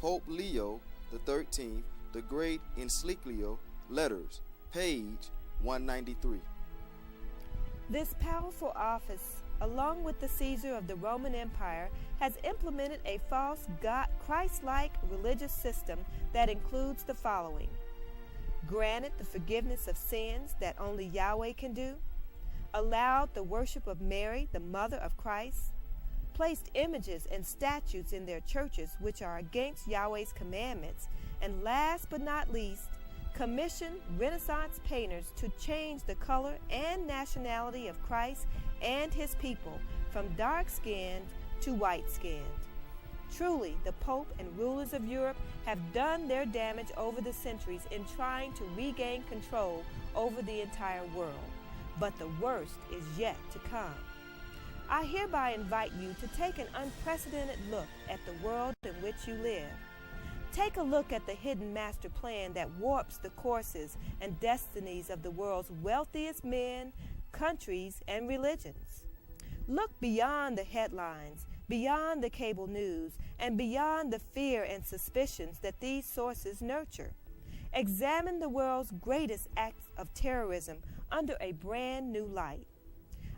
Pope Leo XIII, the Great Encyclical Letters, page 193. This powerful office, along with the Caesar of the Roman Empire, has implemented a false Christ-like religious system that includes the following: granted the forgiveness of sins that only Yahweh can do, allowed the worship of Mary, the mother of Christ, placed images and statues in their churches which are against Yahweh's commandments, and last but not least, commissioned Renaissance painters to change the color and nationality of Christ and his people from dark-skinned to white-skinned. Truly, the Pope and rulers of Europe have done their damage over the centuries in trying to regain control over the entire world. But the worst is yet to come. I hereby invite you to take an unprecedented look at the world in which you live. Take a look at the hidden master plan that warps the courses and destinies of the world's wealthiest men, countries, and religions. Look beyond the headlines, beyond the cable news, and beyond the fear and suspicions that these sources nurture. Examine the world's greatest acts of terrorism under a brand new light.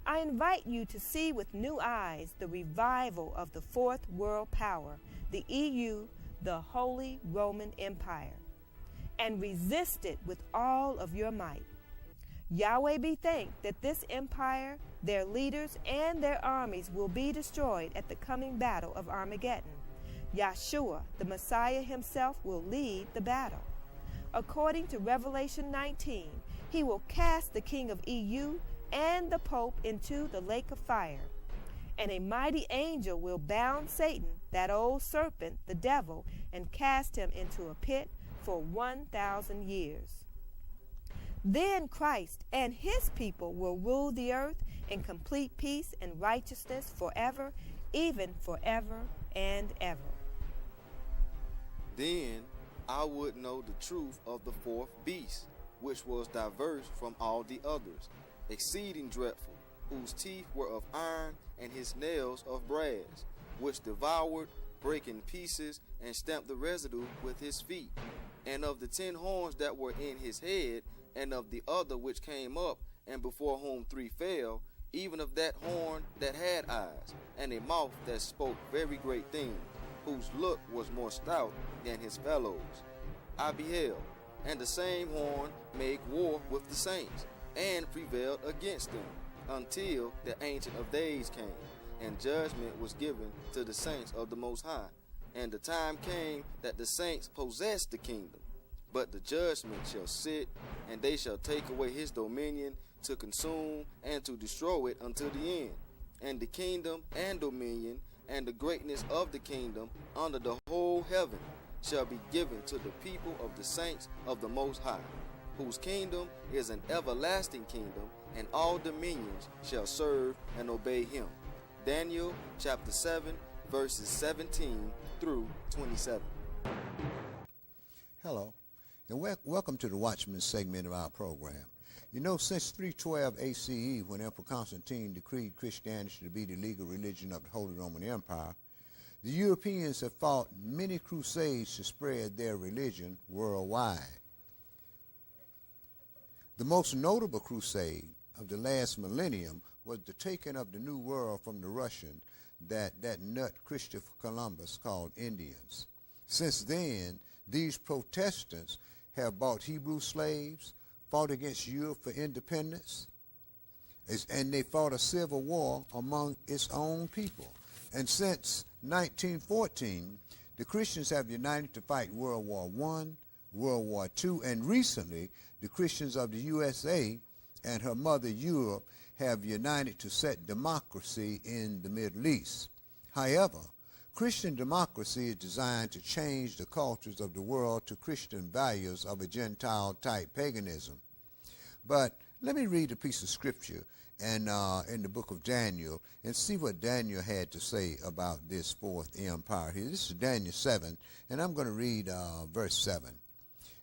I invite you to see with new eyes the revival of the fourth world power, the EU, the Holy Roman Empire, and resist it with all of your might. Yahweh be thanked that this empire, their leaders, and their armies will be destroyed at the coming battle of Armageddon. Yahshua, the Messiah himself, will lead the battle. According to Revelation 19, he will cast the king of EU and the Pope into the lake of fire. And a mighty angel will bound Satan, that old serpent, the devil, and cast him into a pit for 1,000 years. Then Christ and his people will rule the earth in complete peace and righteousness forever, even forever and ever. Then I would know the truth of the fourth beast, which was diverse from all the others, exceeding dreadful, whose teeth were of iron and his nails of brass, which devoured, brake in pieces, and stamped the residue with his feet. And of the 10 horns that were in his head, and of the other which came up, and before whom 3 fell, even of that horn that had eyes, and a mouth that spoke very great things, whose look was more stout than his fellows, I beheld, and the same horn made war with the saints, and prevailed against them, until the Ancient of Days came, and judgment was given to the saints of the Most High. And the time came that the saints possessed the kingdom. But the judgment shall sit, and they shall take away his dominion, to consume and to destroy it until the end. And the kingdom and dominion and the greatness of the kingdom under the whole heaven shall be given to the people of the saints of the Most High, whose kingdom is an everlasting kingdom, and all dominions shall serve and obey him. Daniel chapter 7, verses 17 through 27. Hello, and welcome to the Watchman segment of our program. You know, since 312 ACE, when Emperor Constantine decreed Christianity to be the legal religion of the Holy Roman Empire, the Europeans have fought many crusades to spread their religion worldwide. The most notable crusade of the last millennium was the taking of the New World from the Russians, that nut Christopher Columbus called Indians. Since then, these Protestants have bought Hebrew slaves, fought against Europe for independence, and they fought a civil war among its own people. And since 1914, the Christians have united to fight World War I, World War II, and recently, the Christians of the USA and her mother Europe have united to set democracy in the Middle East. However, Christian democracy is designed to change the cultures of the world to Christian values of a Gentile-type paganism. But let me read a piece of scripture in the book of Daniel and see what Daniel had to say about this fourth empire here. This is Daniel 7, and I'm going to read verse 7.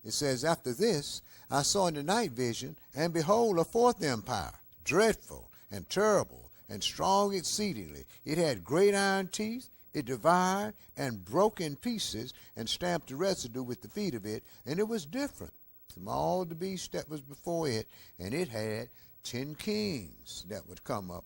It says, "After this I saw in the night vision, and behold, a fourth empire, dreadful and terrible and strong exceedingly. It had great iron teeth. It devoured and broke in pieces and stamped the residue with the feet of it, and it was different from all the beasts that was before it, and it had 10 kings that would come up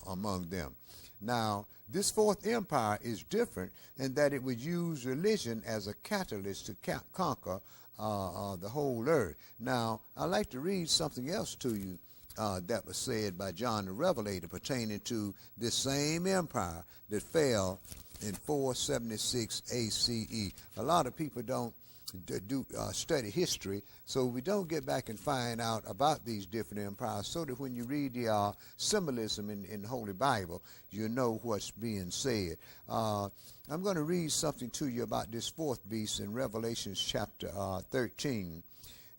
among them." Now, this fourth empire is different in that it would use religion as a catalyst to conquer the whole earth. Now, I'd like to read something else to you that was said by John the Revelator pertaining to this same empire that fell in 476 ACE. A lot of people don't study history, so we don't get back and find out about these different empires, so that when you read the symbolism in the Holy Bible, you know what's being said. I'm going to read something to you about this fourth beast in Revelation chapter 13,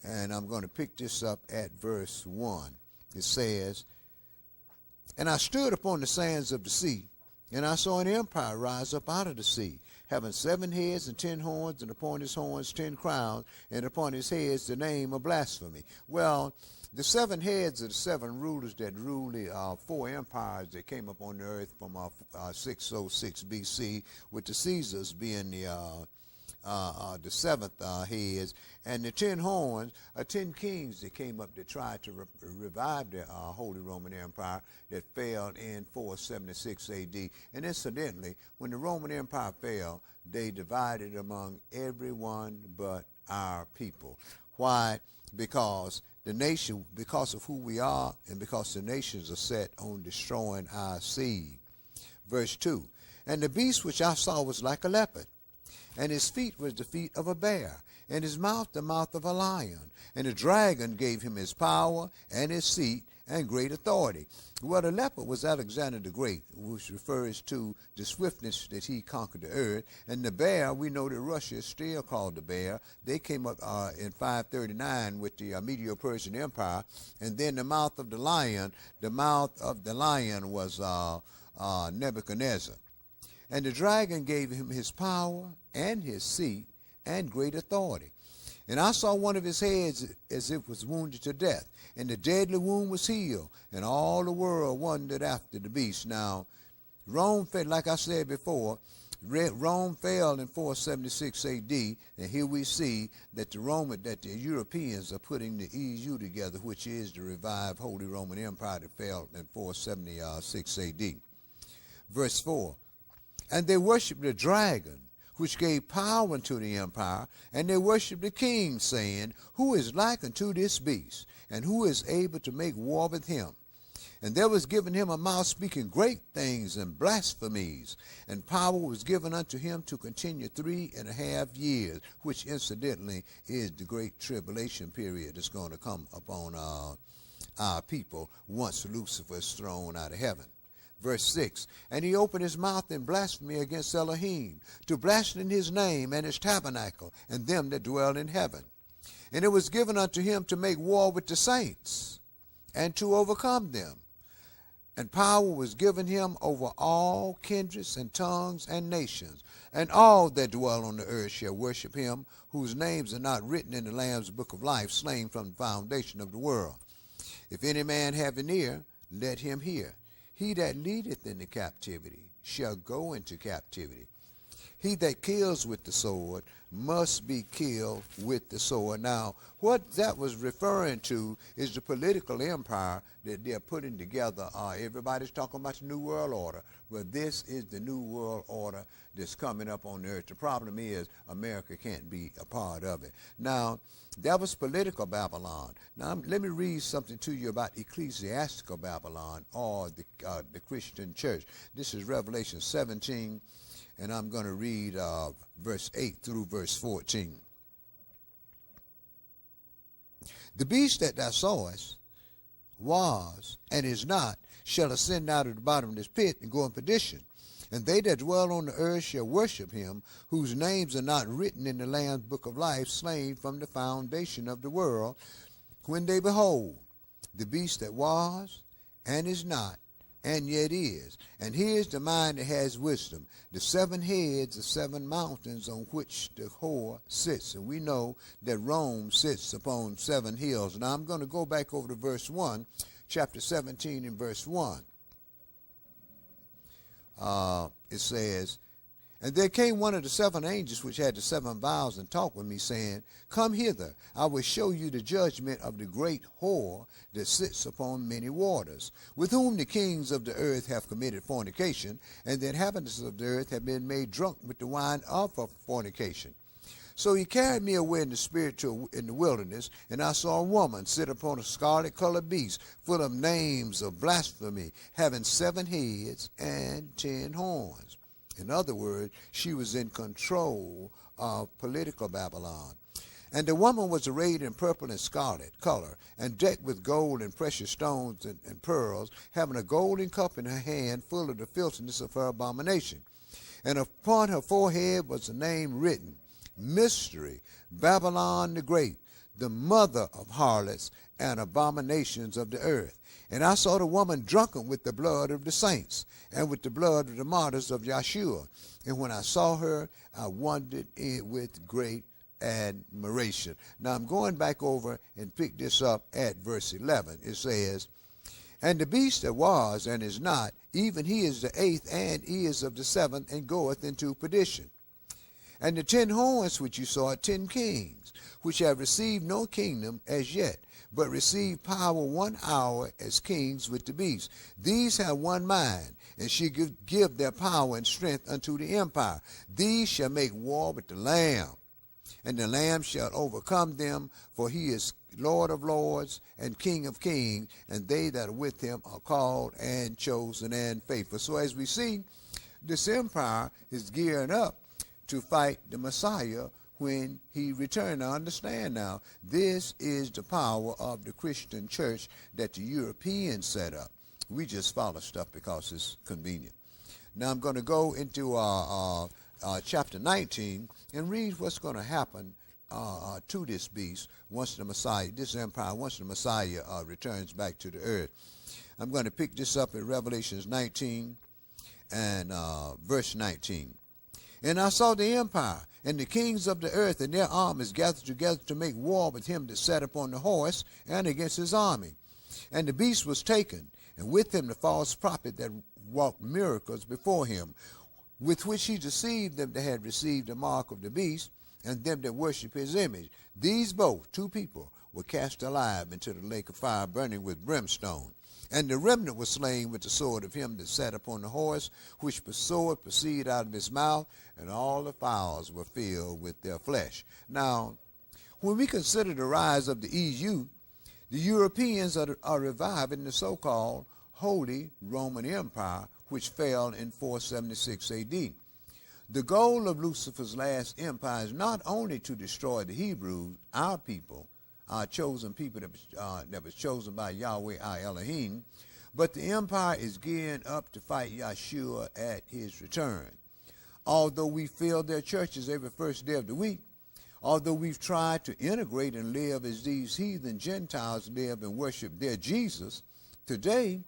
and I'm going to pick this up at verse 1. It says, "And I stood upon the sands of the sea, and I saw an empire rise up out of the sea, having 7 heads and 10 horns, and upon his horns 10 crowns, and upon his heads the name of blasphemy." Well, the 7 heads are the 7 rulers that ruled the 4 empires that came up on the earth from 606 BC, with the Caesars being the 7th heads, and the 10 horns are 10 kings that came up to try to revive the Holy Roman Empire that fell in 476 AD. And incidentally, when the Roman Empire fell, they divided among everyone but our people. Why? Because the nation, because of who we are, and because the nations are set on destroying our seed. Verse 2, "And the beast which I saw was like a leopard, and his feet was the feet of a bear, and his mouth the mouth of a lion. And the dragon gave him his power and his seat and great authority." Well, the leopard was Alexander the Great, which refers to the swiftness that he conquered the earth. And the bear, we know that Russia is still called the bear. They came up in 539 with the Medo-Persian Empire. And then the mouth of the lion was Nebuchadnezzar. "And the dragon gave him his power and his seat and great authority. And I saw one of his heads as if was wounded to death, and the deadly wound was healed, and all the world wondered after the beast." Now, Rome fell, like I said before, Rome fell in 476 AD, and here we see that the Europeans are putting the EU together, which is the revived Holy Roman Empire that fell in 476 AD. Verse 4, "And they worshipped the dragon, which gave power unto the empire, and they worshipped the king, saying, Who is like unto this beast, and who is able to make war with him? And there was given him a mouth speaking great things and blasphemies, and power was given unto him to continue 3.5 years," which incidentally is the great tribulation period that's going to come upon our people once Lucifer is thrown out of heaven. Verse 6, "And he opened his mouth in blasphemy against Elohim, to blaspheme his name and his tabernacle, and them that dwell in heaven. And it was given unto him to make war with the saints, and to overcome them. And power was given him over all kindreds and tongues and nations. And all that dwell on the earth shall worship him, whose names are not written in the Lamb's book of life, slain from the foundation of the world. If any man have an ear, let him hear. He that leadeth into captivity shall go into captivity. He that kills with the sword must be killed with the sword." Now, what that was referring to is the political empire that they're putting together. Everybody's talking about the New World Order. Well, this is the New World Order that's coming up on the earth. The problem is America can't be a part of it. Now, that was political Babylon. Now, let me read something to you about ecclesiastical Babylon, or the Christian church. This is Revelation 17, and I'm going to read verse 8 through verse 14. "The beast that thou sawest was and is not shall ascend out of the bottom of this pit and go in perdition. And they that dwell on the earth shall worship him, whose names are not written in the Lamb's book of life, slain from the foundation of the world, when they behold the beast that was, and is not, and yet is. And here's the mind that has wisdom. The 7 heads are 7 mountains on which the whore sits. And we know that Rome sits upon 7 hills. Now I'm going to go back over to verse 1, chapter 17 and verse 1. It says, and there came one of the 7 angels which had the 7 vials, and talked with me, saying, Come hither, I will show you the judgment of the great whore that sits upon many waters, with whom the kings of the earth have committed fornication, and the inhabitants of the earth have been made drunk with the wine of her fornication. So he carried me away in the spirit in the wilderness, and I saw a woman sit upon a scarlet-colored beast, full of names of blasphemy, having 7 heads and 10 horns. In other words, she was in control of political Babylon. And the woman was arrayed in purple and scarlet color, and decked with gold and precious stones and pearls, having a golden cup in her hand full of the filthiness of her abomination. And upon her forehead was a name written, Mystery, Babylon the Great, the mother of harlots and abominations of the earth. And I saw the woman drunken with the blood of the saints, and with the blood of the martyrs of Yeshua. And when I saw her, I wondered with great admiration. Now I'm going back over and pick this up at verse 11. It says, And the beast that was and is not, even he is the 8th and is of the 7th, and goeth into perdition. And the 10 horns which you saw are 10 kings, which have received no kingdom as yet, but receive power 1 hour as kings with the beast. These have one mind, and shall give their power and strength unto the empire. These shall make war with the Lamb, and the Lamb shall overcome them, for he is Lord of lords and King of kings, and they that are with him are called and chosen and faithful. So as we see, this empire is gearing up to fight the Messiah when he returned. Now understand now, this is the power of the Christian church that the Europeans set up. We just follow stuff because it's convenient. Now I'm going to go into chapter 19 and read what's going to happen to this beast once the Messiah, this empire, once the Messiah returns back to the earth. I'm going to pick this up in Revelations 19 and verse 19. And I saw the empire and the kings of the earth and their armies gathered together to make war with him that sat upon the horse and against his army. And the beast was taken, and with him the false prophet that walked miracles before him, with which he deceived them that had received the mark of the beast, and them that worship his image. These both, 2 people, were cast alive into the lake of fire burning with brimstone. And the remnant was slain with the sword of him that sat upon the horse, which the sword proceeded out of his mouth, and all the fowls were filled with their flesh. Now, when we consider the rise of the EU, the Europeans are reviving the so-called Holy Roman Empire, which fell in 476 AD. The goal of Lucifer's last empire is not only to destroy the Hebrews, our people, our chosen people that was chosen by Yahweh our Elohim, but the empire is gearing up to fight Yeshua at his return. Although we fill their churches every first day of the week, although we've tried to integrate and live as these heathen Gentiles live and worship their Jesus, today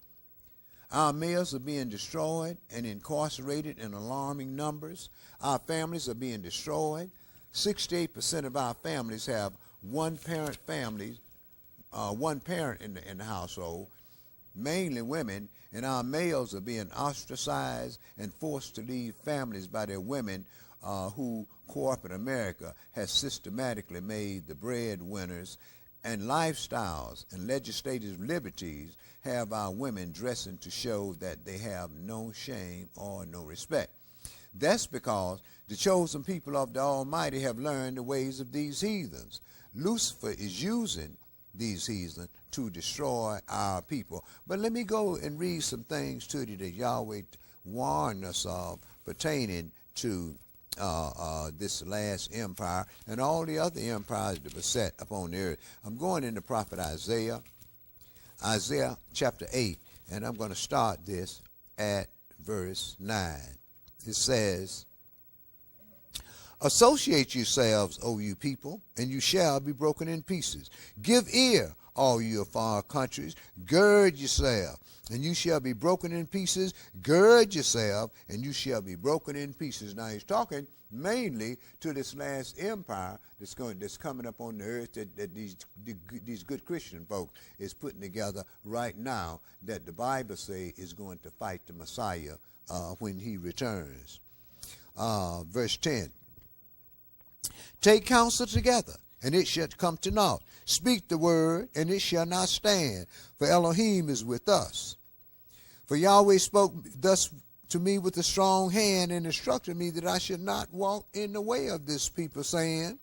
our males are being destroyed and incarcerated in alarming numbers. Our families are being destroyed. 68% of our families have one parent families, one parent in the household, mainly women, and our males are being ostracized and forced to leave families by their women who corporate America has systematically made the breadwinners, and lifestyles and legislative liberties have our women dressing to show that they have no shame or no respect. That's because the chosen people of the Almighty have learned the ways of these heathens. Lucifer is using these heathens to destroy our people. But let me go and read some things to you that Yahweh warned us of pertaining to this last empire and all the other empires that were set upon the earth. I'm going into prophet Isaiah chapter 8, and I'm going to start this at verse 9. it says, associate yourselves, O you people, and you shall be broken in pieces. Give ear, all you far countries. Gird yourself, and you shall be broken in pieces. Gird yourself, and you shall be broken in pieces. Now he's talking mainly to this last empire that's coming up on the earth that these good Christian folks is putting together right now, that the Bible say is going to fight the Messiah when he returns. Verse 10. Take counsel together, and it shall come to naught. Speak the word, and it shall not stand, for Elohim is with us. For Yahweh spoke thus to me with a strong hand, and instructed me that I should not walk in the way of this people, saying,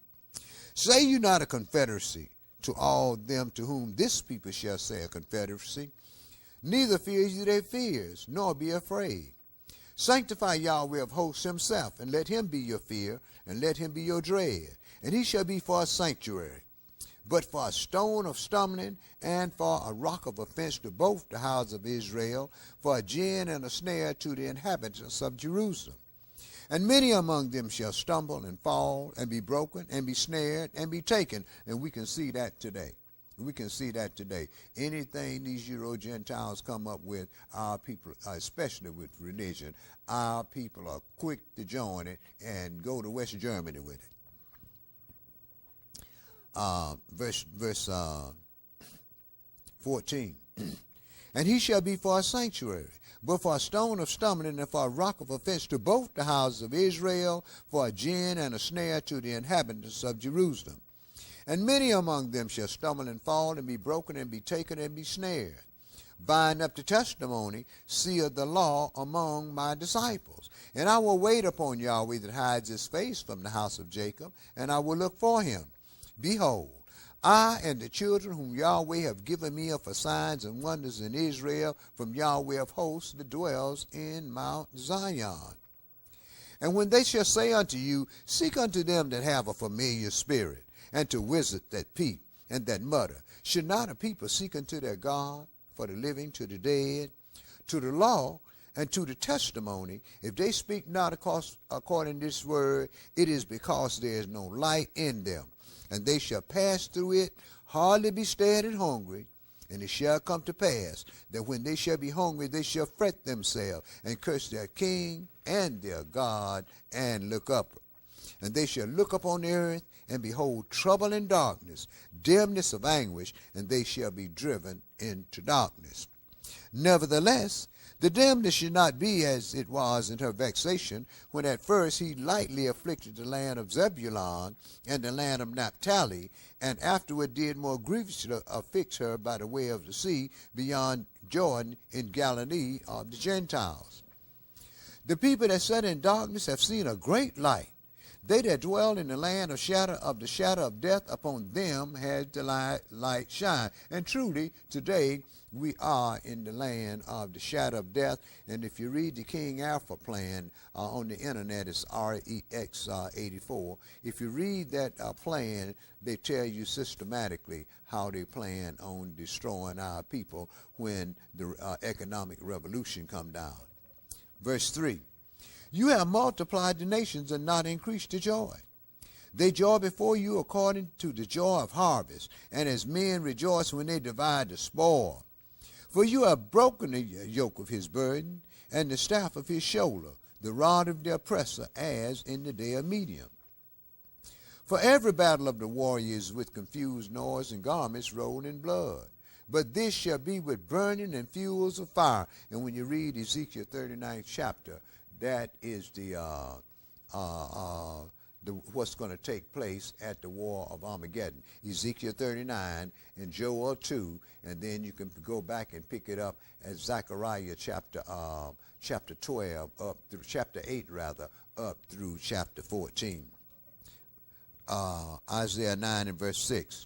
say you not a confederacy to all them to whom this people shall say a confederacy. Neither fear ye their fears, nor be afraid. Sanctify Yahweh of hosts himself, and let him be your fear, and let him be your dread. And he shall be for a sanctuary, but for a stone of stumbling, and for a rock of offense to both the houses of Israel, for a gin and a snare to the inhabitants of Jerusalem. And many among them shall stumble and fall, and be broken, and be snared, and be taken. And we can see that today. We can see that today. Anything these Euro-Gentiles come up with, our people, especially with religion, our people are quick to join it and go to West Germany with it. Verse 14. And he shall be for a sanctuary, but for a stone of stumbling, and for a rock of offense to both the houses of Israel, for a gin and a snare to the inhabitants of Jerusalem. And many among them shall stumble and fall, and be broken, and be taken, and be snared. Bind up the testimony, seal the law among my disciples. And I will wait upon Yahweh that hides his face from the house of Jacob, and I will look for him. Behold, I and the children whom Yahweh have given me are for signs and wonders in Israel, from Yahweh of hosts that dwells in Mount Zion. And when they shall say unto you, seek unto them that have a familiar spirit, and to visit that peep and that mutter, should not a people seek unto their God, for the living to the dead, to the law and to the testimony? If they speak not according to this word, it is because there is no light in them. And they shall pass through it, hardly be stead and hungry. And it shall come to pass that when they shall be hungry, they shall fret themselves, and curse their king and their God, and look upward. And they shall look upon the earth, and behold trouble and darkness, dimness of anguish, and they shall be driven into darkness. Nevertheless, the dimness should not be as it was in her vexation, when at first he lightly afflicted the land of Zebulun and the land of Naphtali, and afterward did more grievously afflict her by the way of the sea beyond Jordan in Galilee of the Gentiles. The people that sat in darkness have seen a great light. They that dwell in the land of the shadow of death, upon them has the light shine. And truly, today we are in the land of the shadow of death. And if you read the King Alpha plan on the internet, it's REX 84. If you read that plan, they tell you systematically how they plan on destroying our people when the economic revolution come down. Verse 3. You have multiplied the nations and not increased the joy. They joy before you according to the joy of harvest, and as men rejoice when they divide the spoil. For you have broken the yoke of his burden, and the staff of his shoulder, the rod of the oppressor, as in the day of Midian. For every battle of the warriors with confused noise and garments rolled in blood. But this shall be with burning and fuels of fire. And when you read Ezekiel 39th chapter, that is what's going to take place at the war of Armageddon. Ezekiel 39 and Joel 2, and then you can go back and pick it up at Zechariah chapter 12 up through chapter 8 rather, up through chapter 14. Isaiah 9 and verse 6.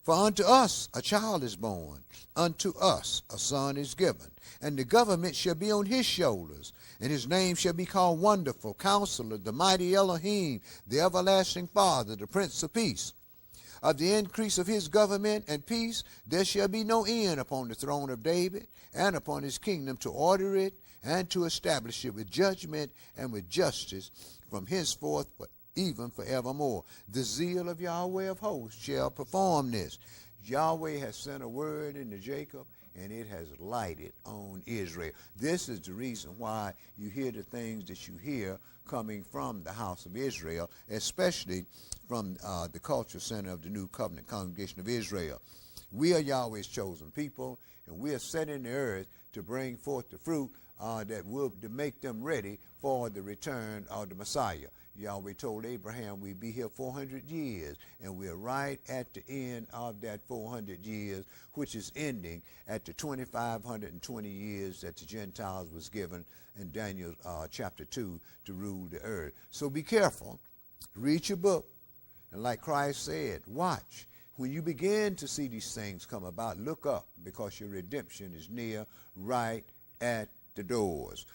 For unto us a child is born, unto us a son is given, and the government shall be on his shoulders, and his name shall be called Wonderful, Counselor, the Mighty Elohim, the Everlasting Father, the Prince of Peace. Of the increase of his government and peace there shall be no end upon the throne of David, and upon his kingdom, to order it and to establish it with judgment and with justice from henceforth even forevermore. The zeal of Yahweh of hosts shall perform this. Yahweh has sent a word into Jacob, and it has lighted on Israel. This is the reason why you hear the things that you hear coming from the house of Israel, especially from the cultural center of the New Covenant Congregation of Israel. We are Yahweh's chosen people, and we are set in the earth to bring forth the fruit that will to make them ready for the return of the Messiah. Yahweh told Abraham we'd be here 400 years, and we're right at the end of that 400 years, which is ending at the 2,520 years that the Gentiles was given in Daniel chapter 2 to rule the earth. So be careful. Read your book. And like Christ said, watch. When you begin to see these things come about, look up, because your redemption is near, right at the doors.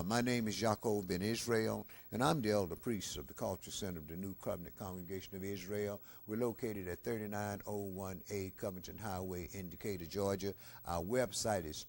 My name is Yaakov ben Israel, and I'm the elder priest of the Culture Center of the New Covenant Congregation of Israel. We're located at 3901A Covington Highway in Decatur, Georgia. Our website is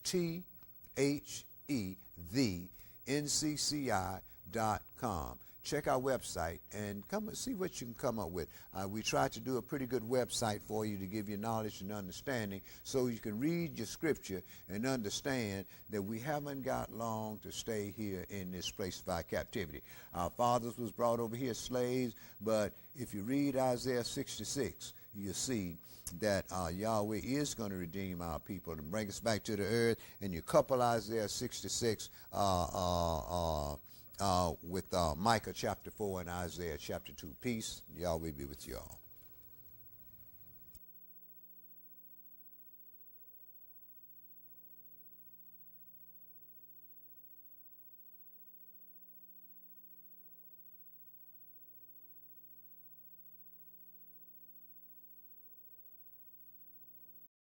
THENCCI.com. Check our website and come and see what you can come up with. We try to do a pretty good website for you to give you knowledge and understanding so you can read your scripture and understand that we haven't got long to stay here in this place of our captivity. Our fathers was brought over here slaves, but if you read Isaiah 66, you'll see that Yahweh is going to redeem our people and bring us back to the earth. And you couple Isaiah 66 with Micah chapter 4 and Isaiah chapter 2. Peace. Yahweh be with you all.